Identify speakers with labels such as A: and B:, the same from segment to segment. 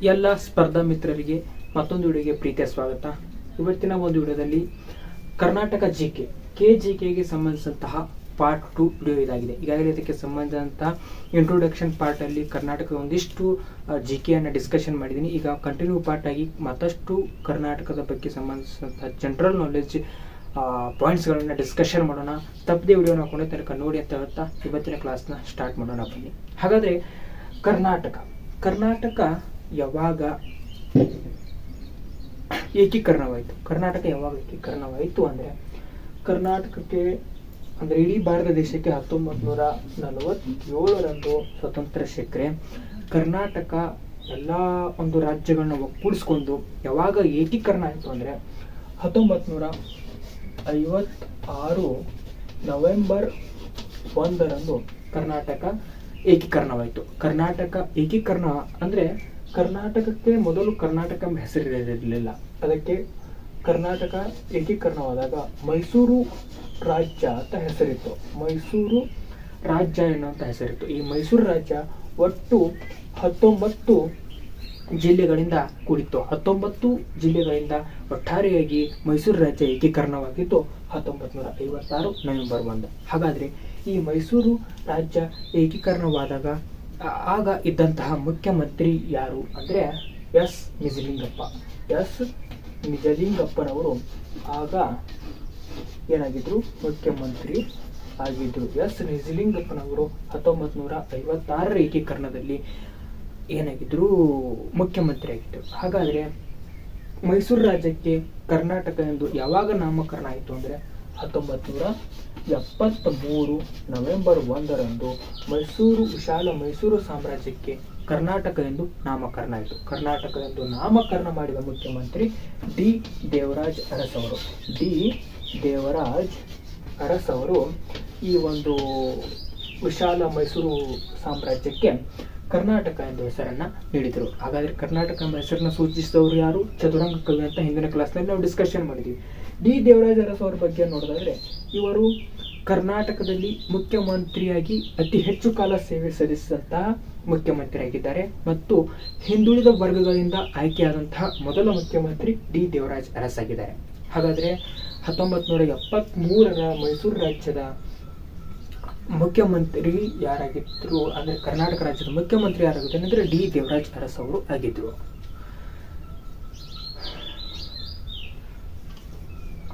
A: ಎಲ್ಲ ಸ್ಪರ್ಧಾ ಮಿತ್ರರಿಗೆ ಮತ್ತೊಂದು ವಿಡಿಯೋಗೆ ಪ್ರೀತಿಯ ಸ್ವಾಗತ. ಇವತ್ತಿನ ಒಂದು ವಿಡಿಯೋದಲ್ಲಿ ಕರ್ನಾಟಕ ಜಿಕೆ KGKಗೆ ಸಂಬಂಧಿಸಿದಂತಹ ಪಾರ್ಟ್ 2 ವಿಡಿಯೋ ಇದಾಗಿದೆ. ಈಗಾಗಲೇ ಇದಕ್ಕೆ ಸಂಬಂಧಿಸಿದಂತಹ ಇಂಟ್ರೊಡಕ್ಷನ್ ಪಾರ್ಟ್ ಅಲ್ಲಿ ಕರ್ನಾಟಕದ ಒಂದಿಷ್ಟು ಜಿಕೆಯನ್ನು ಡಿಸ್ಕಷನ್ ಮಾಡಿದ್ದೀನಿ. ಈಗ ಕಂಟಿನ್ಯೂ ಪಾರ್ಟ್ ಆಗಿ ಮತ್ತಷ್ಟು ಕರ್ನಾಟಕದ ಬಗ್ಗೆ ಸಂಬಂಧಿಸಿದಂತಹ ಜನರಲ್ ನಾಲೆಡ್ಜ್ ಪಾಯಿಂಟ್ಸ್ಗಳನ್ನು ಡಿಸ್ಕಷನ್ ಮಾಡೋಣ. ತಪ್ಪದೆ ವಿಡಿಯೋನ ಹಾಕೊಂಡೆ ತನಕ ನೋಡಿ ಅಂತ ಹೇಳ್ತಾ ಇವತ್ತಿನ ಕ್ಲಾಸ್ನ ಸ್ಟಾರ್ಟ್ ಮಾಡೋಣ ಬನ್ನಿ. ಹಾಗಾದರೆ ಕರ್ನಾಟಕ ಯಾವಾಗ ಏಕೀಕರಣವಾಯಿತು? ಕರ್ನಾಟಕ ಯಾವಾಗ ಏಕೀಕರಣವಾಯಿತು ಅಂದರೆ ಕರ್ನಾಟಕಕ್ಕೆ ಅಂದರೆ ಇಡೀ ಭಾರತ ದೇಶಕ್ಕೆ 1947ರಂದು ಸ್ವತಂತ್ರ ಸಿಕ್ಕರೆ ಕರ್ನಾಟಕ ಎಲ್ಲ ಒಂದು ರಾಜ್ಯಗಳನ್ನ ಒಕ್ಕೂಡಿಸ್ಕೊಂಡು ಯಾವಾಗ ಏಕೀಕರಣ ಆಯಿತು ಅಂದರೆ 1956 ನವೆಂಬರ್ 1ರಂದು ಕರ್ನಾಟಕ ಏಕೀಕರಣವಾಯಿತು. ಕರ್ನಾಟಕ ಏಕೀಕರಣ ಅಂದರೆ ಕರ್ನಾಟಕಕ್ಕೆ ಮೊದಲು ಕರ್ನಾಟಕ ಎಂಬ ಹೆಸರಿರಲಿಲ್ಲ. ಅದಕ್ಕೆ ಕರ್ನಾಟಕ ಏಕೀಕರಣವಾದಾಗ ಮೈಸೂರು ರಾಜ್ಯ ಅಂತ ಹೆಸರಿತ್ತು. ಮೈಸೂರು ರಾಜ್ಯ ಎನ್ನುವಂಥ ಹೆಸರಿತ್ತು. ಈ ಮೈಸೂರು ರಾಜ್ಯ ಒಟ್ಟು 19 ಜಿಲ್ಲೆಗಳಿಂದ ಕೂಡಿತ್ತು. 19 ಜಿಲ್ಲೆಗಳಿಂದ ಒಟ್ಟಾರೆಯಾಗಿ ಮೈಸೂರು ರಾಜ್ಯ ಏಕೀಕರಣವಾಗಿದ್ದು 1956 ನವೆಂಬರ್ 1. ಹಾಗಾದರೆ ಈ ಮೈಸೂರು ರಾಜ್ಯ ಏಕೀಕರಣವಾದಾಗ ಆಗ ಇದ್ದಂತಹ ಮುಖ್ಯಮಂತ್ರಿ ಯಾರು ಅಂದರೆ ಎಸ್ ನಿಜಲಿಂಗಪ್ಪನವರು ಆಗ ಏನಾಗಿದ್ರು? ಮುಖ್ಯಮಂತ್ರಿ ಆಗಿದ್ರು. ಎಸ್ ನಿಜಲಿಂಗಪ್ಪನವರು 1956ರ ಏಕೀಕರಣದಲ್ಲಿ ಏನಾಗಿದ್ರು? ಮುಖ್ಯಮಂತ್ರಿ ಆಗಿದ್ರು. ಹಾಗಾದರೆ ಮೈಸೂರು ರಾಜ್ಯಕ್ಕೆ ಕರ್ನಾಟಕ ಎಂದು ಯಾವಾಗ ನಾಮಕರಣ ಆಯಿತು ಅಂದರೆ 1973 ನವೆಂಬರ್ 1ರಂದು ವಿಶಾಲ ಮೈಸೂರು ಸಾಮ್ರಾಜ್ಯಕ್ಕೆ ಕರ್ನಾಟಕ ಎಂದು ನಾಮಕರಣ ಆಯಿತು. ಕರ್ನಾಟಕ ಎಂದು ನಾಮಕರಣ ಮಾಡಿದ ಮುಖ್ಯಮಂತ್ರಿ ಡಿ ದೇವರಾಜ್ ಅರಸ್ ಅವರು ಈ ಒಂದು ವಿಶಾಲ ಮೈಸೂರು ಸಾಮ್ರಾಜ್ಯಕ್ಕೆ ಕರ್ನಾಟಕ ಎಂಬ ಹೆಸರನ್ನ ನೀಡಿದರು. ಹಾಗಾದರೆ ಕರ್ನಾಟಕ ಎಂಬ ಹೆಸರನ್ನ ಸೂಚಿಸಿದವರು ಯಾರು? ಚದುರಂಗ ಕವಿ ಅಂತ ಹಿಂದಿನ ಕ್ಲಾಸ್ನಲ್ಲಿ ನಾವು ಡಿಸ್ಕಷನ್ ಮಾಡಿದ್ವಿ. ಡಿ ದೇವರಾಜ್ ಅರಸ್ ಅವರ ಬಗ್ಗೆ ನೋಡಿದ್ರೆ ಇವರು ಕರ್ನಾಟಕದಲ್ಲಿ ಮುಖ್ಯಮಂತ್ರಿಯಾಗಿ ಅತಿ ಹೆಚ್ಚು ಕಾಲ ಸೇವೆ ಸಲ್ಲಿಸಿದಂತಹ ಮುಖ್ಯಮಂತ್ರಿ ಆಗಿದ್ದಾರೆ ಮತ್ತು ಹಿಂದುಳಿದ ವರ್ಗಗಳಿಂದ ಆಯ್ಕೆಯಾದಂತಹ ಮೊದಲ ಮುಖ್ಯಮಂತ್ರಿ ಡಿ ದೇವರಾಜ್ ಅರಸ್ ಆಗಿದ್ದಾರೆ. ಹಾಗಾದರೆ 1973ರ ಮೈಸೂರು ರಾಜ್ಯದ ಮುಖ್ಯಮಂತ್ರಿ ಯಾರಾಗಿದ್ರು ಅಂದರೆ ಕರ್ನಾಟಕ ರಾಜ್ಯದ ಮುಖ್ಯಮಂತ್ರಿ ಯಾರಾಗಿದ್ದಾರೆ ಅಂದರೆ ಡಿ ದೇವರಾಜ್ ಅರಸ್ ಅವರು ಆಗಿದ್ರು.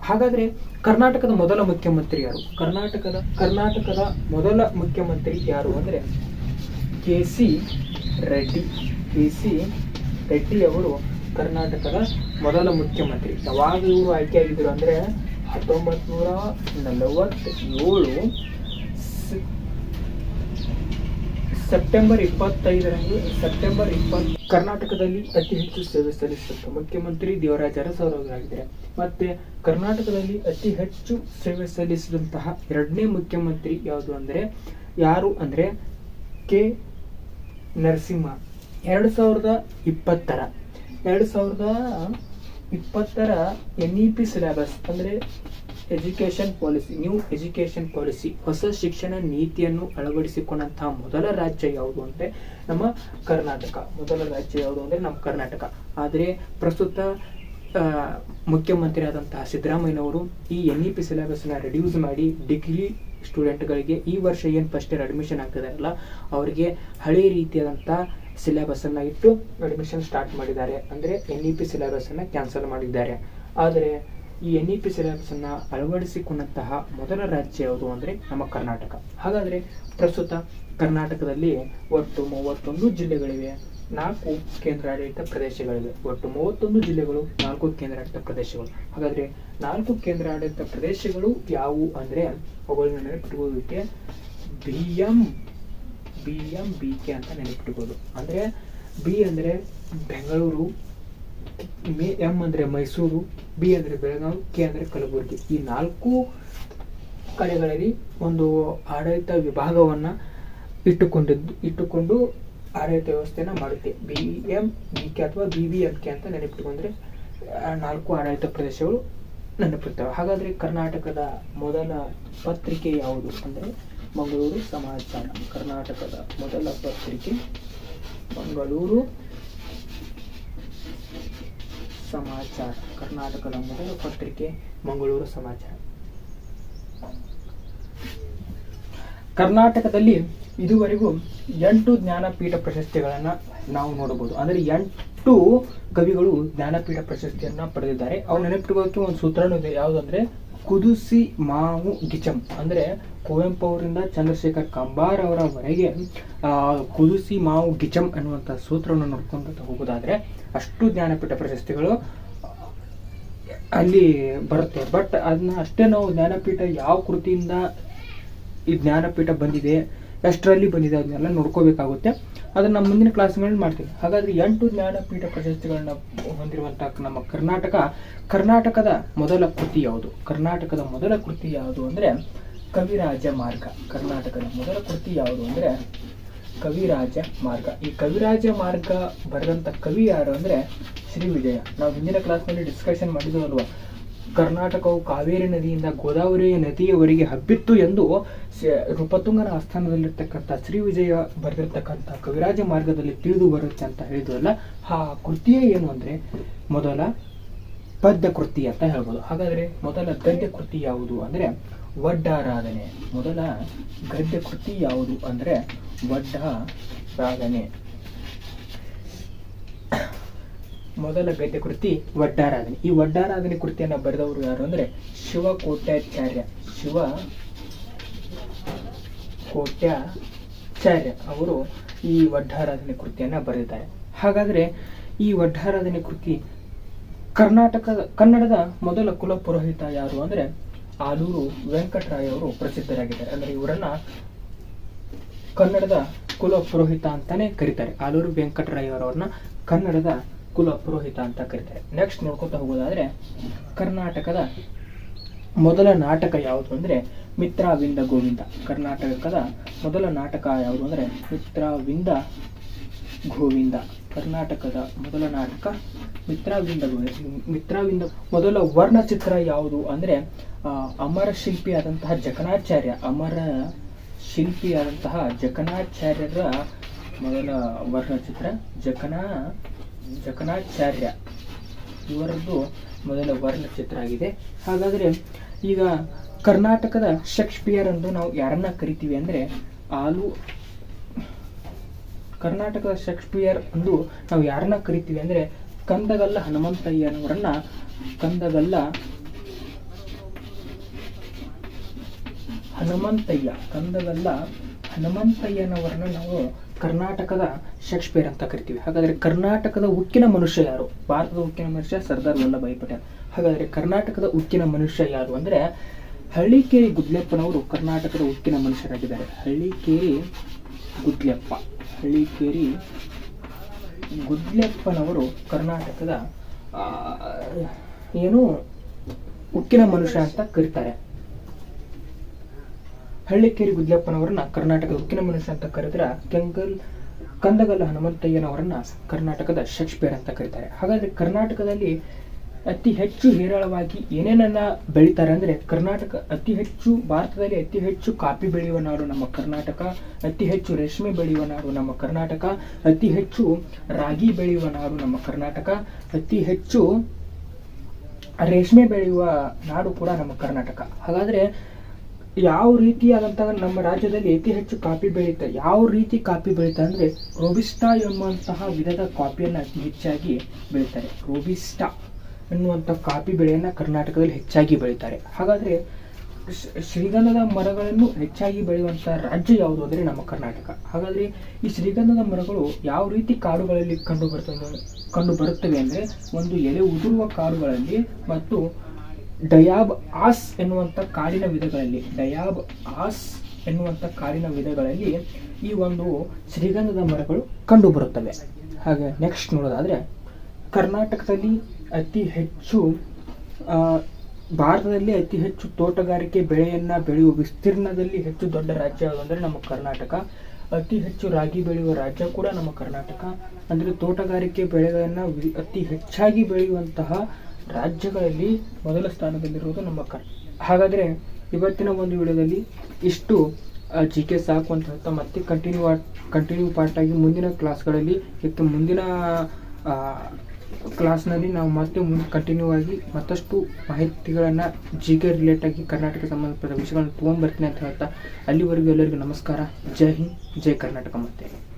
A: ಹಾಗಾದ್ರೆ ಕರ್ನಾಟಕದ ಮೊದಲ ಮುಖ್ಯಮಂತ್ರಿ ಯಾರು? ಕರ್ನಾಟಕದ ಮೊದಲ ಮುಖ್ಯಮಂತ್ರಿ ಯಾರು ಅಂದರೆ KC ರೆಡ್ಡಿ ಅವರು ಕರ್ನಾಟಕದ ಮೊದಲ ಮುಖ್ಯಮಂತ್ರಿ. ಯಾವಾಗ ಇವರು ಆಯ್ಕೆಯಾಗಿದ್ರು ಅಂದರೆ 1947 ಸೆಪ್ಟೆಂಬರ್ 20 ಕರ್ನಾಟಕದಲ್ಲಿ ಅತಿ ಹೆಚ್ಚು ಸೇವೆ ಸಲ್ಲಿಸಿದ ಮುಖ್ಯಮಂತ್ರಿ ದೇವರಾಜ್ ಅರಸ್ ಅವರಾಗಿದ್ದಾರೆ. ಮತ್ತೆ ಕರ್ನಾಟಕದಲ್ಲಿ ಅತಿ ಹೆಚ್ಚು ಸೇವೆ ಸಲ್ಲಿಸಿದಂತಹ ಎರಡನೇ ಮುಖ್ಯಮಂತ್ರಿ ಯಾರು ಅಂದರೆ ಕೆ ನರಸಿಂಹ. 2020ರ NEP ಸಿಲೆಬಸ್ ಅಂದರೆ ನ್ಯೂ ಎಜುಕೇಶನ್ ಪಾಲಿಸಿ, ಹೊಸ ಶಿಕ್ಷಣ ನೀತಿಯನ್ನು ಅಳವಡಿಸಿಕೊಂಡಂತಹ ಮೊದಲ ರಾಜ್ಯ ಯಾವುದು ಅಂದರೆ ನಮ್ಮ ಕರ್ನಾಟಕ. ಆದರೆ ಪ್ರಸ್ತುತ ಮುಖ್ಯಮಂತ್ರಿ ಆದಂತಹ ಸಿದ್ದರಾಮಯ್ಯನವರು ಈ NEP ಸಿಲೆಬಸ್ನ ರಿಡ್ಯೂಸ್ ಮಾಡಿ ಡಿಗ್ರಿ ಸ್ಟೂಡೆಂಟ್ಗಳಿಗೆ ಈ ವರ್ಷ ಏನು ಫಸ್ಟ್ ಇಯರ್ ಅಡ್ಮಿಷನ್ ಆಗ್ತಿದಾರಲ್ಲ ಅವರಿಗೆ ಹಳೆ ರೀತಿಯಾದಂತಹ ಸಿಲೆಬಸ್ ಅನ್ನ ಇಟ್ಟು ಅಡ್ಮಿಷನ್ ಸ್ಟಾರ್ಟ್ ಮಾಡಿದ್ದಾರೆ. ಅಂದರೆ NEP ಸಿಲೆಬಸ್ ಅನ್ನ ಕ್ಯಾನ್ಸಲ್ ಮಾಡಿದ್ದಾರೆ. ಆದರೆ ಈ NEP ಸಿಲೆಬಸ್ ಅನ್ನ ಅಳವಡಿಸಿಕೊಂಡಂತಹ ಮೊದಲ ರಾಜ್ಯ ಯಾವುದು ಅಂದರೆ ನಮ್ಮ ಕರ್ನಾಟಕ. ಹಾಗಾದರೆ ಪ್ರಸ್ತುತ ಕರ್ನಾಟಕದಲ್ಲಿ ಒಟ್ಟು 31 ಜಿಲ್ಲೆಗಳಿವೆ, 4 ಕೇಂದ್ರಾಡಳಿತ ಪ್ರದೇಶಗಳಿವೆ. ಒಟ್ಟು 31 ಜಿಲ್ಲೆಗಳು, 4 ಕೇಂದ್ರಾಡಳಿತ ಪ್ರದೇಶಗಳು. ಹಾಗಾದರೆ 4 ಕೇಂದ್ರಾಡಳಿತ ಪ್ರದೇಶಗಳು ಯಾವುವು ಅಂದರೆ ಅವುಗಳನ್ನ ನೆನಪಿಟ್ಟುಕೊಳ್ಳೋದಕ್ಕೆ BMBK ಅಂತ ನೆನಪಿಟ್ಟುಕೊಳ್ಳೋದು. ಅಂದರೆ B ಅಂದರೆ ಬೆಂಗಳೂರು, M ಅಂದರೆ ಮೈಸೂರು, B ಅಂದರೆ ಬೆಳಗಾವಿ, K ಅಂದರೆ ಕಲಬುರಗಿ. ಈ 4 ಕಡೆಗಳಲ್ಲಿ ಒಂದು ಆಡಳಿತ ವಿಭಾಗವನ್ನು ಇಟ್ಟುಕೊಂಡು ಆಡಳಿತ ವ್ಯವಸ್ಥೆನ ಮಾಡುತ್ತೆ. BMBK ಅಥವಾ BBMK ಅಂತ ನೆನಪಿಟ್ಟುಕೊಂಡ್ರೆ 4 ಆಡಳಿತ ಪ್ರದೇಶಗಳು ನೆನಪಿರ್ತವೆ. ಹಾಗಾದರೆ ಕರ್ನಾಟಕದ ಮೊದಲ ಪತ್ರಿಕೆ ಯಾವುದು ಅಂದರೆ ಮಂಗಳೂರು ಸಮಾಚಾರ. ಕರ್ನಾಟಕದ ಮೊದಲ ಪತ್ರಿಕೆ ಮಂಗಳೂರು ಸಮಾಚಾರ, ಕರ್ನಾಟಕದ ಮೊದಲ ಪತ್ರಿಕೆ ಮಂಗಳೂರು ಸಮಾಚಾರ. ಕರ್ನಾಟಕದಲ್ಲಿ ಇದುವರೆಗೂ 8 ಜ್ಞಾನಪೀಠ ಪ್ರಶಸ್ತಿಗಳನ್ನು ನಾವು ನೋಡಬಹುದು. ಅಂದರೆ 8 ಕವಿಗಳು ಜ್ಞಾನಪೀಠ ಪ್ರಶಸ್ತಿಯನ್ನ ಪಡೆದಿದ್ದಾರೆ. ಅವ್ರು ನೆನಪಿಟ್ಕೊಳ್ಳೋಕೆ ಒಂದು ಸೂತ್ರನೂ ಇದೆ. ಯಾವುದಂದ್ರೆ ಕುದುಸಿ ಮಾವು ಗಿಚಂ. ಅಂದರೆ ಕುವೆಂಪು ಅವರಿಂದ ಚಂದ್ರಶೇಖರ್ ಕಂಬಾರ್ ಅವರವರೆಗೆ ಕುದುಸಿ ಮಾವು ಗಿಚಂ ಅನ್ನುವಂಥ ಸೂತ್ರವನ್ನು ನೋಡ್ಕೊಂಡು ಹೋಗೋದಾದ್ರೆ ಅಷ್ಟು ಜ್ಞಾನಪೀಠ ಪ್ರಶಸ್ತಿಗಳು ಅಲ್ಲಿ ಬರುತ್ತೆ. ಬಟ್ ಅದನ್ನ ಅಷ್ಟೇ ನಾವು ಜ್ಞಾನಪೀಠ ಯಾವ ಕೃತಿಯಿಂದ ಈ ಜ್ಞಾನಪೀಠ ಬಂದಿದೆ, ಎಷ್ಟರಲ್ಲಿ ಬಂದಿದೆ, ಅದನ್ನೆಲ್ಲ ನೋಡ್ಕೋಬೇಕಾಗುತ್ತೆ. ಅದನ್ನು ನಮ್ಮ ಮುಂದಿನ ಕ್ಲಾಸ್ಗಳಲ್ಲಿ ಮಾಡ್ತೀವಿ. ಹಾಗಾದ್ರೆ 8 ಜ್ಞಾನಪೀಠ ಪ್ರಶಸ್ತಿಗಳನ್ನ ಹೊಂದಿರುವಂತಹ ನಮ್ಮ ಕರ್ನಾಟಕದ ಮೊದಲ ಕೃತಿ ಯಾವುದು? ಕರ್ನಾಟಕದ ಮೊದಲ ಕೃತಿ ಯಾವುದು ಅಂದ್ರೆ ಕವಿರಾಜ ಮಾರ್ಗ. ಕರ್ನಾಟಕದ ಮೊದಲ ಕೃತಿ ಯಾವುದು ಅಂದ್ರೆ ಕವಿರಾಜ ಮಾರ್ಗ. ಈ ಕವಿರಾಜ ಮಾರ್ಗ ಬರೆದಂತ ಕವಿ ಯಾರು ಅಂದ್ರೆ ಶ್ರೀ ವಿಜಯ. ನಾವು ಹಿಂದಿನ ಕ್ಲಾಸ್ನಲ್ಲಿ ಡಿಸ್ಕಷನ್ ಮಾಡಿದ್ವು ಅಲ್ವಾ, ಕರ್ನಾಟಕವು ಕಾವೇರಿ ನದಿಯಿಂದ ಗೋದಾವರಿ ನದಿಯವರೆಗೆ ಹಬ್ಬಿತ್ತು ಎಂದು ನೃಪತುಂಗನ ಆಸ್ಥಾನದಲ್ಲಿರ್ತಕ್ಕಂಥ ಶ್ರೀ ವಿಜಯ ಬರೆದಿರ್ತಕ್ಕಂಥ ಕವಿರಾಜ ಮಾರ್ಗದಲ್ಲಿ ತಿಳಿದು ಬರುತ್ತೆ ಅಂತ ಹೇಳಿದ್ವಲ್ಲ, ಆ ಕೃತಿಯೇ ಏನು ಅಂದ್ರೆ ಮೊದಲ ಪದ್ಯ ಕೃತಿ ಅಂತ ಹೇಳ್ಬೋದು. ಹಾಗಾದ್ರೆ ಮೊದಲ ಗದ್ಯ ಕೃತಿ ಯಾವುದು ಅಂದ್ರೆ ವಡ್ಡಾರಾಧನೆ. ಮೊದಲ ಗದ್ಯ ಕೃತಿ ಯಾವುದು ಅಂದ್ರೆ ವಡ್ಡಾರಾಧನೆ. ಮೊದಲ ಗದ್ಯ ಕೃತಿ ವಡ್ಡಾರಾಧನೆ. ಈ ವಡ್ಡಾರಾಧನೆ ಕೃತಿಯನ್ನ ಬರೆದವರು ಯಾರು ಅಂದ್ರೆ ಶಿವಕೋಟ್ಯಾಚಾರ್ಯ. ಶಿವಕೋಟ್ಯಾಚಾರ್ಯ ಅವರು ಈ ವಡ್ಡಾರಾಧನೆ ಕೃತಿಯನ್ನ ಬರೆದಿದ್ದಾರೆ. ಹಾಗಾದ್ರೆ ಈ ವಡ್ಡಾರಾಧನೆ ಕೃತಿ ಕನ್ನಡದ ಮೊದಲ ಕುಲ ಪುರೋಹಿತ ಯಾರು ಅಂದ್ರೆ ಆಲೂರು ವೆಂಕಟರಾಯ ಅವರು ಪ್ರಸಿದ್ಧರಾಗಿದ್ದಾರೆ. ಅಂದ್ರೆ ಇವರನ್ನ ಕನ್ನಡದ ಕುಲ ಪುರೋಹಿತ ಅಂತಾನೆ ಕರೀತಾರೆ. ಆಲೂರು ವೆಂಕಟರಾಯ ಅವರನ್ನ ಕನ್ನಡದ ಕುಲ ಪುರೋಹಿತ ಅಂತ ಕರೀತಾರೆ. ನೆಕ್ಸ್ಟ್ ನೋಡ್ಕೊತಾ ಹೋಗೋದಾದ್ರೆ ಕರ್ನಾಟಕದ ಮೊದಲ ನಾಟಕ ಯಾವುದು ಅಂದ್ರೆ ಮಿತ್ರವಿಂದ ಗೋವಿಂದ. ಕರ್ನಾಟಕದ ಮೊದಲ ನಾಟಕ ಯಾವುದು ಅಂದ್ರೆ ಮಿತ್ರವಿಂದ ಗೋವಿಂದ. ಕರ್ನಾಟಕದ ಮೊದಲ ನಾಟಕ ಮಿತ್ರವಿಂದ ಮಿತ್ರವಿಂದ. ಮೊದಲ ವರ್ಣಚಿತ್ರ ಯಾವುದು ಅಂದ್ರೆ ಅಮರ ಶಿಲ್ಪಿಯಾದಂತಹ ಜಕಣಾಚಾರ್ಯ. ಅಮರ ಶಿಲ್ಪಿಯಾದಂತಹ ಜಕಣಾಚಾರ್ಯರ ಮೊದಲ ವರ್ಣಚಿತ್ರ ಜಕಣಾಚಾರ್ಯ ಇವರದ್ದು ಮೊದಲ ವರ್ಣಚಿತ್ರ ಆಗಿದೆ. ಹಾಗಾದ್ರೆ ಈಗ ಕರ್ನಾಟಕದ ಶೇಕ್ಸ್ಪಿಯರ್ ಎಂದು ನಾವು ಯಾರನ್ನ ಕರಿತೀವಿ ಅಂದ್ರೆ ಕರ್ನಾಟಕದ ಶೇಕ್ಸ್ಪಿಯರ್ ಎಂದು ನಾವು ಯಾರನ್ನ ಕರಿತೀವಿ ಅಂದ್ರೆ ಕಂದಗಲ್ಲ ಹನುಮಂತಯ್ಯನವರನ್ನ ಹನುಮಂತಯ್ಯನವರನ್ನ ನಾವು ಕರ್ನಾಟಕದ ಶೇಕ್ಸ್ಪಿಯರ್ ಅಂತ ಕರಿತೀವಿ. ಹಾಗಾದ್ರೆ ಕರ್ನಾಟಕದ ಉಕ್ಕಿನ ಮನುಷ್ಯ ಯಾರು? ಭಾರತದ ಉಕ್ಕಿನ ಮನುಷ್ಯ ಸರ್ದಾರ್ ವಲ್ಲಭಾಯಿ ಪಟೇಲ್. ಹಾಗಾದ್ರೆ ಕರ್ನಾಟಕದ ಉಕ್ಕಿನ ಮನುಷ್ಯ ಯಾರು ಅಂದ್ರೆ ಹಳ್ಳಿಕೇರಿ ಗುದ್ಲೆಪ್ಪನವರು ಕರ್ನಾಟಕದ ಉಕ್ಕಿನ ಮನುಷ್ಯರಾಗಿದ್ದಾರೆ. ಹಳ್ಳಿಕೇರಿ ಗುದ್ಲೆಪ್ಪನವರು ಕರ್ನಾಟಕದ ಉಕ್ಕಿನ ಮನುಷ್ಯ ಅಂತ ಕರೀತಾರೆ. ಹಳ್ಳಿಕೇರಿ ಗುದ್ಲೆಪ್ಪನವರನ್ನ ಕರ್ನಾಟಕದ ಉಕ್ಕಿನ ಮನುಷ್ಯ ಅಂತ ಕರೆದ್ರೆ ಕಂದಗಲ್ಲ ಹನುಮಂತಯ್ಯನವರನ್ನ ಕರ್ನಾಟಕದ ಶೇಕ್ಸ್ಪಿಯರ್ ಅಂತ ಕರೀತಾರೆ. ಹಾಗಾದ್ರೆ ಕರ್ನಾಟಕದಲ್ಲಿ ಅತಿ ಹೆಚ್ಚು ಹೇರಳವಾಗಿ ಏನೇನನ್ನ ಬೆಳೀತಾರೆ ಅಂದ್ರೆ ಭಾರತದಲ್ಲಿ ಅತಿ ಹೆಚ್ಚು ಕಾಫಿ ಬೆಳೆಯುವ ನಾಡು ನಮ್ಮ ಕರ್ನಾಟಕ, ಅತಿ ಹೆಚ್ಚು ರೇಷ್ಮೆ ಬೆಳೆಯುವ ನಾಡು ನಮ್ಮ ಕರ್ನಾಟಕ, ಅತಿ ಹೆಚ್ಚು ರಾಗಿ ಬೆಳೆಯುವ ನಾಡು ನಮ್ಮ ಕರ್ನಾಟಕ, ಅತಿ ಹೆಚ್ಚು ರೇಷ್ಮೆ ಬೆಳೆಯುವ ನಾಡು ಕೂಡ ನಮ್ಮ ಕರ್ನಾಟಕ. ಹಾಗಾದ್ರೆ ಯಾವ ರೀತಿಯಾದಂತಹ ನಮ್ಮ ರಾಜ್ಯದಲ್ಲಿ ಅತಿ ಹೆಚ್ಚು ಕಾಫಿ ಬೆಳೀತಾರೆ? ಯಾವ ರೀತಿ ಕಾಫಿ ಬೆಳೀತಾರೆ ಅಂದ್ರೆ ರೋಬಿಸ್ಟಾ ಎಂಬಂತಹ ವಿಧದ ಕಾಫಿಯನ್ನ ಅತಿ ಹೆಚ್ಚಾಗಿ ಬೆಳೀತಾರೆ. ರೋಬಿಸ್ಟಾ ಎನ್ನುವಂಥ ಕಾಫಿ ಬೆಳೆಯನ್ನ ಕರ್ನಾಟಕದಲ್ಲಿ ಹೆಚ್ಚಾಗಿ ಬೆಳೀತಾರೆ. ಹಾಗಾದ್ರೆ ಶ್ರೀಗಂಧದ ಮರಗಳನ್ನು ಹೆಚ್ಚಾಗಿ ಬೆಳೆಯುವಂತಹ ರಾಜ್ಯ ಯಾವುದು ಅಂದ್ರೆ ನಮ್ಮ ಕರ್ನಾಟಕ. ಹಾಗಾದ್ರೆ ಈ ಶ್ರೀಗಂಧದ ಮರಗಳು ಯಾವ ರೀತಿ ಕಾಡುಗಳಲ್ಲಿ ಕಂಡು ಬರುತ್ತವೆ ಅಂದ್ರೆ ಒಂದು ಎಲೆ ಉದುರುವ ಕಾಡುಗಳಲ್ಲಿ ಮತ್ತು ಡಯಾಬ್ ಆಸ್ ಎನ್ನುವಂಥ ಕಾಡಿನ ವಿಧಗಳಲ್ಲಿ ಈ ಒಂದು ಶ್ರೀಗಂಧದ ಮರಗಳು ಕಂಡು ಬರುತ್ತವೆ. ಹಾಗೆ ನೆಕ್ಸ್ಟ್ ನೋಡೋದಾದ್ರೆ ಕರ್ನಾಟಕದಲ್ಲಿ ಭಾರತದಲ್ಲಿ ಅತಿ ಹೆಚ್ಚು ತೋಟಗಾರಿಕೆ ಬೆಳೆಯನ್ನ ಬೆಳೆಯುವ ವಿಸ್ತೀರ್ಣದಲ್ಲಿ ಹೆಚ್ಚು ದೊಡ್ಡ ರಾಜ್ಯ ಯಾವುದು ಅಂದ್ರೆ ನಮ್ಮ ಕರ್ನಾಟಕ. ಅತಿ ಹೆಚ್ಚು ರಾಗಿ ಬೆಳೆಯುವ ರಾಜ್ಯ ಕೂಡ ನಮ್ಮ ಕರ್ನಾಟಕ. ಅಂದ್ರೆ ತೋಟಗಾರಿಕೆ ಬೆಳೆಗಳನ್ನ ಅತಿ ಹೆಚ್ಚಾಗಿ ಬೆಳೆಯುವಂತಹ ರಾಜ್ಯಗಳಲ್ಲಿ ಮೊದಲ ಸ್ಥಾನದಲ್ಲಿರುವುದು ನಮ್ಮ ಹಾಗಾದ್ರೆ ಇವತ್ತಿನ ಒಂದು ವಿಡಿಯೋದಲ್ಲಿ ಇಷ್ಟು ಜಿಕೆ ಸಾಕು ಅಂತ ಹೇಳ್ತಾ ಮತ್ತೆ ಕಂಟಿನ್ಯೂ ಪಾರ್ಟ್ ಆಗಿ ಮುಂದಿನ ಕ್ಲಾಸ್ಗಳಲ್ಲಿ ಮುಂದಿನ ಕ್ಲಾಸ್ನಲ್ಲಿ ನಾವು ಮತ್ತೆ ಮುಂದೆ ಕಂಟಿನ್ಯೂ ಆಗಿ ಮತ್ತಷ್ಟು ಮಾಹಿತಿಗಳನ್ನು ಜಿ ಕೆ ರಿಲೇಟಾಗಿ ಕರ್ನಾಟಕ ಸಂಬಂಧಪಟ್ಟ ವಿಷಯಗಳನ್ನು ತೊಗೊಂಡ್ಬರ್ತೀನಿ ಅಂತ ಹೇಳ್ತಾ, ಅಲ್ಲಿವರೆಗೂ ಎಲ್ಲರಿಗೂ ನಮಸ್ಕಾರ. ಜೈ ಹಿಂದ್, ಜೈ ಕರ್ನಾಟಕ. ಮತ್ತೆ